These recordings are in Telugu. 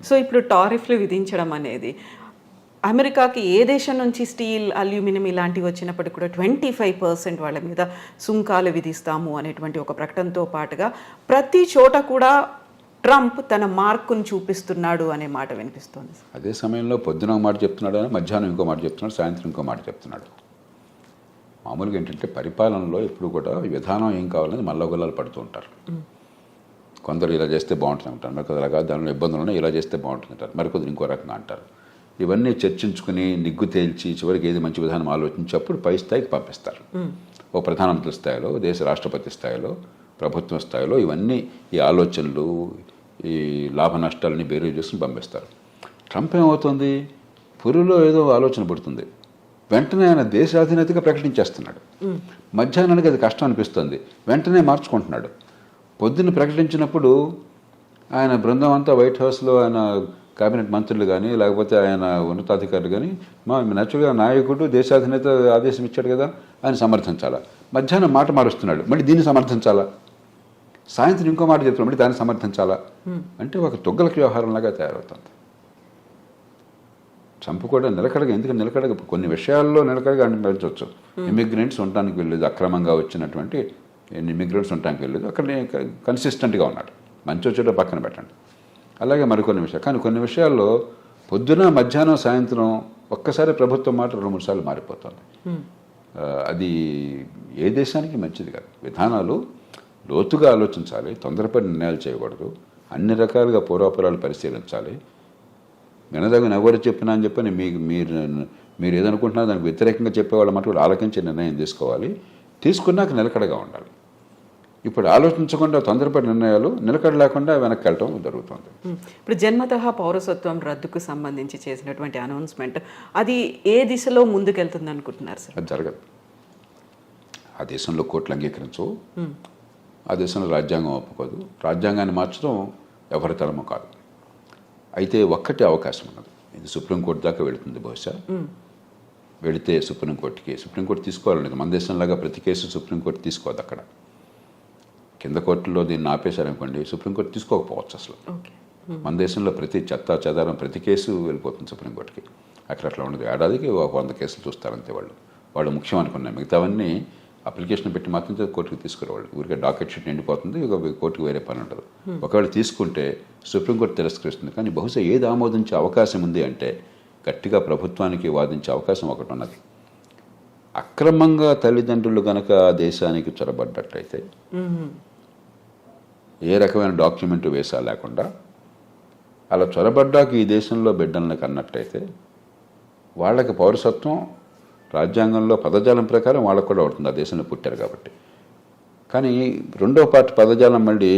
సో ఇప్పుడు టారిఫ్లు విధించడం అనేది అమెరికాకి ఏ దేశం నుంచి స్టీల్, అల్యూమినియం ఇలాంటివి వచ్చినప్పటికీ కూడా 25% వాళ్ళ మీద సుంకాలు విధిస్తాము అనేటువంటి ఒక ప్రకటనతో పాటుగా ప్రతి చోట కూడా ట్రంప్ తన మార్కును చూపిస్తున్నాడు అనే మాట వినిపిస్తోంది. అదే సమయంలో పొద్దున ఒక మాట చెప్తున్నాడు, మధ్యాహ్నం ఇంకో మాట చెప్తున్నాడు, సాయంత్రం ఇంకో మాట చెప్తున్నాడు. మామూలుగా ఏంటంటే పరిపాలనలో ఎప్పుడు కూడా విధానం ఏం కావాలని మల్లగొల్లాలు పడుతూ ఉంటారు. కొందరు ఇలా చేస్తే బాగుంటుంది అంటారు, మరికొందరు అలాగా దానిలో ఇబ్బందులు ఉన్నాయి, ఇలా చేస్తే బాగుంటుంది అంటారు, మరికొందరు ఇంకో రకంగా అంటారు. ఇవన్నీ చర్చించుకుని నిగ్గు తేల్చి చివరికి ఏది మంచి విధానం ఆలోచించి అప్పుడు పై స్థాయికి పంపిస్తారు. ఓ ప్రధానమంత్రి స్థాయిలో, దేశ రాష్ట్రపతి స్థాయిలో, ప్రభుత్వం స్థాయిలో ఇవన్నీ ఈ ఆలోచనలు, ఈ లాభ నష్టాలని బేరీ చేసుకుని పంపిస్తారు. ట్రంప్ ఏమవుతుంది, పురిలో ఏదో ఆలోచన పడుతుంది, వెంటనే ఆయన దేశాధినేతగా ప్రకటించేస్తున్నాడు. మధ్యాహ్నానికి అది కష్టం అనిపిస్తుంది, వెంటనే మార్చుకుంటున్నాడు. పొద్దున్న ప్రకటించినప్పుడు ఆయన బృందం అంతా వైట్ హౌస్లో ఆయన కేబినెట్ మంత్రులు కానీ లేకపోతే ఆయన ఉన్నతాధికారులు కానీ మా నేచురల్గా నాయకుడు దేశాధినేత ఆదేశం ఇచ్చాడు కదా ఆయన సమర్థించాలా. మధ్యాహ్నం మాట మారుస్తున్నాడు, మళ్ళీ దీన్ని సమర్థించాలా. సాయంత్రం ఇంకో మాట చెప్తున్నాడు, మళ్ళీ దాన్ని సమర్థించాలా. అంటే ఒక తుగ్గలకి వ్యవహారంలాగా తయారవుతుంది. ట్రంప్ కూడా నిలకడగా, ఎందుకంటే నిలకడగా కొన్ని విషయాల్లో నిలకడగా అనిపించవచ్చు. ఇమిగ్రెంట్స్ ఉండటానికి వెళ్ళలేదు, అక్రమంగా వచ్చినటువంటి ఇమిగ్రెంట్స్ ఉండటానికి వెళ్ళలేదు, అక్కడ కన్సిస్టెంట్గా ఉన్నాడు. మంచి వచ్చేటో పక్కన పెట్టండి. అలాగే మరికొన్ని విషయాలు, కానీ కొన్ని విషయాల్లో పొద్దున మధ్యాహ్నం సాయంత్రం ఒక్కసారి ప్రభుత్వం మాట 2-3 సార్లు మారిపోతుంది. అది ఏ దేశానికి మంచిది కాదు. విధానాలు లోతుగా ఆలోచించాలి, తొందరపడి నిర్ణయాలు చేయకూడదు, అన్ని రకాలుగా పూర్వాపరాలు పరిశీలించాలి. వినదగిన ఎవరు చెప్పినా అని చెప్పని మీరు ఏదనుకుంటున్నారో దానికి వ్యతిరేకంగా చెప్పేవాళ్ళ మాట కూడా ఆలోచించి నిర్ణయం తీసుకోవాలి. తీసుకున్నాక నిలకడగా ఉండాలి. ఇప్పుడు ఆలోచించకుండా తొందరపడి నిర్ణయాలు, నిలకడ లేకుండా వెనక్కి వెళ్ళటం జరుగుతుంది. ఇప్పుడు జన్మతః పౌరసత్వం రద్దుకు సంబంధించి చేసినటువంటి అనౌన్స్మెంట్ అది ఏ దిశలో ముందుకెళ్తుంది అనుకుంటున్నారు సార్? అది జరగదు. ఆ దేశంలో కోర్టులు అంగీకరించవు, ఆ దేశంలో రాజ్యాంగం ఒప్పుకోదు. రాజ్యాంగాన్ని మార్చడం ఎవరి తరమో కాదు. అయితే ఒక్కటే అవకాశం ఉన్నది, ఇది సుప్రీంకోర్టు దాకా వెళుతుంది. బహుశా వెళితే సుప్రీంకోర్టు తీసుకోవాలనేది. మన దేశంలాగా ప్రతి కేసు సుప్రీంకోర్టు తీసుకోవద్దు. అక్కడ కింద కోర్టులో దీన్ని ఆపేశారనుకోండి, సుప్రీంకోర్టు తీసుకోకపోవచ్చు అసలు. మన దేశంలో ప్రతి చెత్త చెదారం ప్రతి కేసు వెళ్ళిపోతుంది సుప్రీంకోర్టుకి. అక్కడ అట్లా ఉండదు. ఏడాదికి 100 కేసులు చూస్తారంతే. వాళ్ళు ముఖ్యం అనుకున్నాయి, మిగతావన్నీ అప్లికేషన్ పెట్టి మాత్రం కోర్టుకి తీసుకురావాలి. ఊరికే డాకెట్ షీట్ నిండిపోతుంది, కోర్టుకు వేరే పని ఉండదు. ఒకవేళ తీసుకుంటే సుప్రీంకోర్టు తిరస్కరిస్తుంది. కానీ బహుశా ఏది ఆమోదించే అవకాశం ఉంది అంటే గట్టిగా ప్రభుత్వానికి వాదించే అవకాశం ఒకటి ఉన్నది. అక్రమంగా తల్లిదండ్రులు కనుక ఆ దేశానికి చొరబడ్డట్టయితే, ఏ రకమైన డాక్యుమెంట్ వేసా లేకుండా అలా చొరబడ్డాక ఈ దేశంలో బిడ్డలను కన్నట్టయితే వాళ్ళకి పౌరసత్వం రాజ్యాంగంలో పదజాలం ప్రకారం వాళ్ళకు కూడా అవుతుంది, ఆ దేశంలో పుట్టారు కాబట్టి. కానీ రెండో పార్టీ పదజాలం మళ్ళీ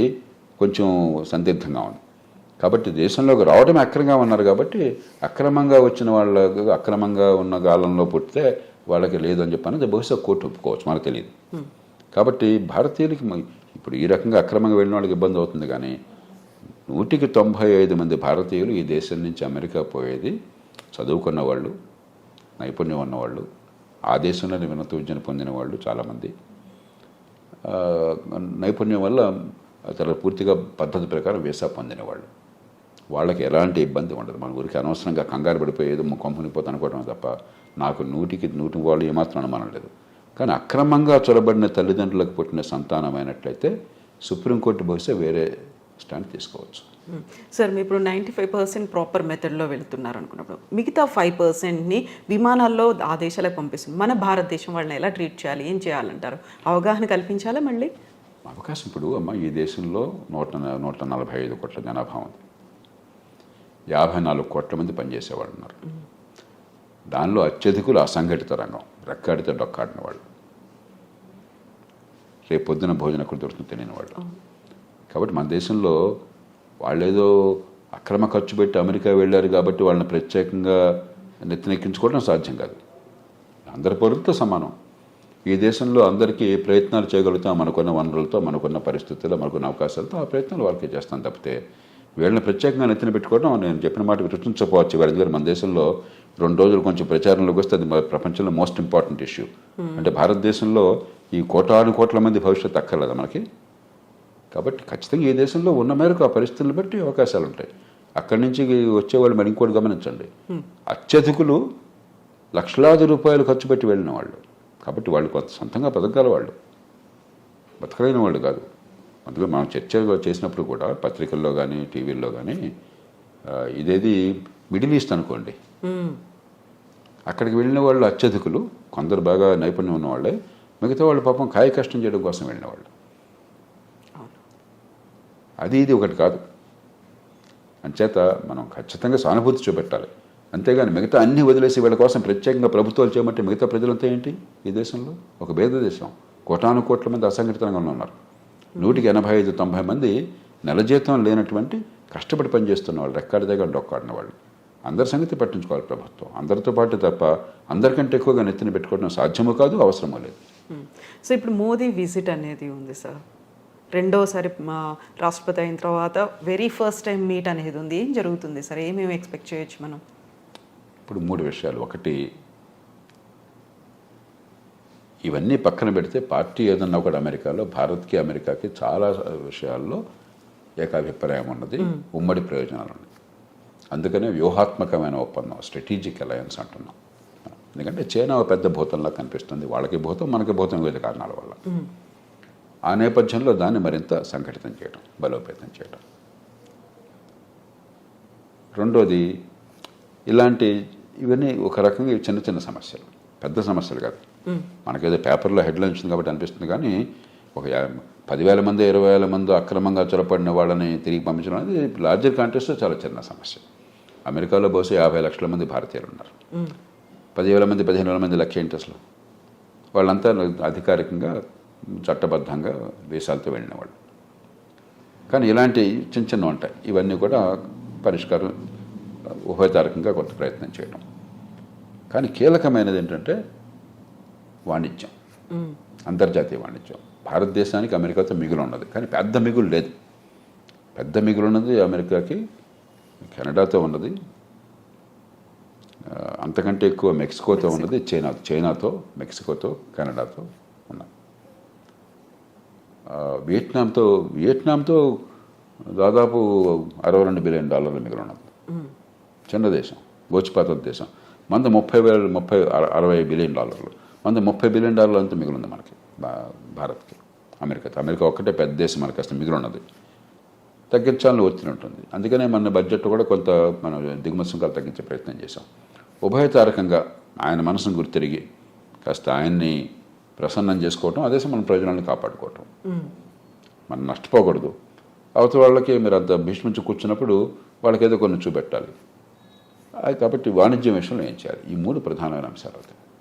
కొంచెం సందిగ్ధంగా ఉంది. కాబట్టి దేశంలోకి రావడమే అక్రమంగా ఉన్నారు కాబట్టి అక్రమంగా వచ్చిన వాళ్ళకు, అక్రమంగా ఉన్న కాలంలో పుట్టితే వాళ్ళకి లేదు అని చెప్పి బహుశా కోర్టు ఒప్పుకోవచ్చు, మనకు తెలియదు. కాబట్టి భారతీయులకి ఇప్పుడు ఈ రకంగా అక్రమంగా వెళ్ళిన వాళ్ళకి ఇబ్బంది అవుతుంది. కానీ 195 మంది భారతీయులు ఈ దేశం నుంచి అమెరికా పోయేది చదువుకున్న వాళ్ళు, నైపుణ్యం ఉన్నవాళ్ళు, ఆ దేశంలోనే ఉన్నత విద్యను పొందిన వాళ్ళు చాలామంది, నైపుణ్యం వల్ల అతను పూర్తిగా పద్ధతి ప్రకారం వీసా పొందిన వాళ్ళు. వాళ్ళకి ఎలాంటి ఇబ్బంది ఉండదు. మన ఊరికి అనవసరంగా కంగారు పడిపోయేది కంపెనీ పోతే అనుకోవడం తప్ప నాకు 100కి వాళ్ళు ఏమాత్రం అనుమానం లేదు. కానీ అక్రమంగా చొరబడిన తల్లిదండ్రులకు పుట్టిన సంతానమైనట్లయితే సుప్రీంకోర్టు బహుశా వేరే స్టాండ్ తీసుకోవచ్చు. సార్ మీరు ఇప్పుడు 95% ప్రాపర్ మెథడ్లో వెళుతున్నారు అనుకున్నప్పుడు మిగతా 5%ని విమానాల్లో ఆ దేశాలకు పంపిస్తుంది. మన భారతదేశం వాళ్ళని ఎలా ట్రీట్ చేయాలి, ఏం చేయాలంటారు? అవగాహన కల్పించాలా? మళ్ళీ అవకాశం ఇప్పుడు ఈ దేశంలో 145 కోట్ల జనాభా ఉంది, 54 కోట్ల మంది పనిచేసేవాళ్ళు ఉన్నారు. దానిలో అత్యధికులు అసంఘటిత రంగం, రెక్కాడితే డొక్కాడిన వాళ్ళు, రేపు పొద్దున భోజనం ఎక్కడ దొరుకుతుందో తెలియని వాళ్ళు. కాబట్టి మన దేశంలో వాళ్ళేదో అక్రమ ఖర్చు పెట్టి అమెరికా వెళ్ళారు కాబట్టి వాళ్ళని ప్రత్యేకంగా నెత్తినెక్కించుకోవడం సాధ్యం కాదు. అందరి పౌరులతో సమానం. ఈ దేశంలో అందరికీ ఏ ప్రయత్నాలు చేయగలుగుతాం మనకున్న వనరులతో, మనకున్న పరిస్థితుల్లో, మనకున్న అవకాశాలతో ఆ ప్రయత్నాలు వాళ్ళకే చేస్తాం తప్పితే వీళ్ళని ప్రత్యేకంగా నెత్తిన పెట్టుకోవడం నేను చెప్పిన మాట గుర్తుంచకపోవచ్చు. వాళ్ళ మన దేశంలో 2 రోజులు కొంచెం ప్రచారంలోకి వస్తే అది ప్రపంచంలో మోస్ట్ ఇంపార్టెంట్ ఇష్యూ. అంటే భారతదేశంలో ఈ కోట్ల మంది భవిష్యత్తు అక్కర్లేదా మనకి? కాబట్టి ఖచ్చితంగా ఈ దేశంలో ఉన్న మేరకు ఆ పరిస్థితులను బట్టి అవకాశాలు ఉంటాయి. అక్కడి నుంచి వచ్చేవాళ్ళు మరి ఇంకోటి గమనించండి, అత్యధికులు లక్షలాది రూపాయలు ఖర్చు పెట్టి వెళ్ళిన వాళ్ళు. కాబట్టి వాళ్ళు కొంత సొంతంగా బతకగల వాళ్ళు, బతకలేని వాళ్ళు కాదు. అందులో మనం చర్చ చేసినప్పుడు కూడా పత్రికల్లో కానీ టీవీల్లో కానీ ఇదేది మిడిల్ ఈస్ట్ అనుకోండి, అక్కడికి వెళ్ళిన వాళ్ళు అత్యధికులు, కొందరు బాగా నైపుణ్యం ఉన్నవాళ్ళే, మిగతా వాళ్ళు పాపం కాయ కష్టం చేయడం కోసం వెళ్ళిన వాళ్ళు. అది ఇది ఒకటి కాదు. అంచేత మనం ఖచ్చితంగా సానుభూతి చూపెట్టాలి. అంతేగాని మిగతా అన్ని వదిలేసి వీళ్ళ కోసం ప్రత్యేకంగా ప్రభుత్వాలు చేయమంటే మిగతా ప్రజలంతా ఏంటి? ఈ దేశంలో ఒక భేద దేశం, కోటాను కోట్ల మంది అసంఘటితంగా ఉన్నారు. 185-90 మంది నెల జీతం లేనటువంటి కష్టపడి పనిచేస్తున్న వాళ్ళు, రెక్కాడి దగ్గర డొక్కాడిన వాళ్ళు. అందరి సంగతి పట్టించుకోవాలి ప్రభుత్వం, అందరితో పాటు తప్ప అందరికంటే ఎక్కువగా నెత్తిన పెట్టుకోవడం సాధ్యమూ కాదు, అవసరమూ లేదు. సో ఇప్పుడు మోదీ విజిట్ అనేది ఉంది సార్, రెండోసారి రాష్ట్రపతి అయిన తర్వాత వెరీ ఫస్ట్ టైం మీట్ అనేది ఉంది. ఏం జరుగుతుంది సార్, ఏమేమి ఎక్స్పెక్ట్ చేయొచ్చు మనం? ఇప్పుడు 3 విషయాలు. ఒకటి, ఇవన్నీ పక్కన పెడితే పార్టీ ఏదన్నా ఒకటి అమెరికాలో భారత్కి అమెరికాకి చాలా విషయాల్లో ఏకాభిప్రాయం ఉన్నది, ఉమ్మడి ప్రయోజనాలు ఉన్నాయి. అందుకనే వ్యూహాత్మకమైన ఒప్పందం, స్ట్రాటజిక్ అలయన్స్ అంటున్నాం. ఎందుకంటే చైనా పెద్ద భూతంలా కనిపిస్తుంది, వాళ్ళకి భూతం మనకి భూతం వివిధ కారణాల వల్ల. ఆ నేపథ్యంలో దాన్ని మరింత సంఘటితం చేయడం, బలోపేతం చేయడం. రెండోది, ఇవన్నీ ఒక రకంగా చిన్న చిన్న సమస్యలు, పెద్ద సమస్యలు కాదు. మనకేదో పేపర్లో హెడ్లైన్ వచ్చింది కాబట్టి అనిపిస్తుంది, కానీ ఒక 10,000 మంది 20,000 మంది అక్రమంగా చొరపడిన వాళ్ళని తిరిగి పంపించడం అనేది లార్జర్ కాంటెక్స్ట్లో చాలా చిన్న సమస్య. అమెరికాలో బహుశా 50 లక్షల మంది భారతీయులు ఉన్నారు. 10,000 మంది 15,000 మంది లెక్క ఏంటి అసలు? వాళ్ళంతా అధికారికంగా చట్టబద్ధంగా దేశాలతో వెళ్ళిన వాళ్ళు. కానీ ఇలాంటి చిన్న చిన్న ఉంటాయి, ఇవన్నీ కూడా పరిష్కారం ఉభయతారకంగా కొంత ప్రయత్నం చేయడం. కానీ కీలకమైనది ఏంటంటే వాణిజ్యం, అంతర్జాతీయ వాణిజ్యం. భారతదేశానికి అమెరికాతో మిగులు ఉన్నది, కానీ పెద్ద మిగులు లేదు. పెద్ద మిగులు ఉన్నది అమెరికాకి కెనడాతో ఉన్నది, అంతకంటే ఎక్కువ మెక్సికోతో ఉన్నది, చైనాతో, మెక్సికోతో, కెనడాతో ఉన్నది. వియట్నాంతో దాదాపు $62 బిలియన్ మిగులు ఉన్నది. చిన్న దేశం, గోచిపాత దేశం. మంది 60 బిలియన్ డాలర్లు, మంది $30 బిలియన్ అంతా మిగులుంది మనకి, భారత్కి అమెరికాతో. అమెరికా ఒక్కటే పెద్ద దేశం, మనకి అసలు మిగులున్నది. తగ్గించాలని ఒత్తిడి ఉంటుంది. అందుకనే మన బడ్జెట్ కూడా కొంత మనం దిగుమతి సుంకాలు తగ్గించే ప్రయత్నం చేశాం. ఉభయతారకంగా ఆయన మనసును గుర్తిరిగి కాస్త ఆయన్ని ప్రసన్నం చేసుకోవటం, అదే మన ప్రయోజనాలను కాపాడుకోవటం. మనం నష్టపోకూడదు. అవతల వాళ్ళకి మీరు అంత భీష్మించి కూర్చున్నప్పుడు వాళ్ళకి ఏదో కొన్ని చూపెట్టాలి. కాబట్టి వాణిజ్యం విషయంలో ఏం చేయాలి? ఈ 3 ప్రధానమైన అంశాలు అవుతాయి.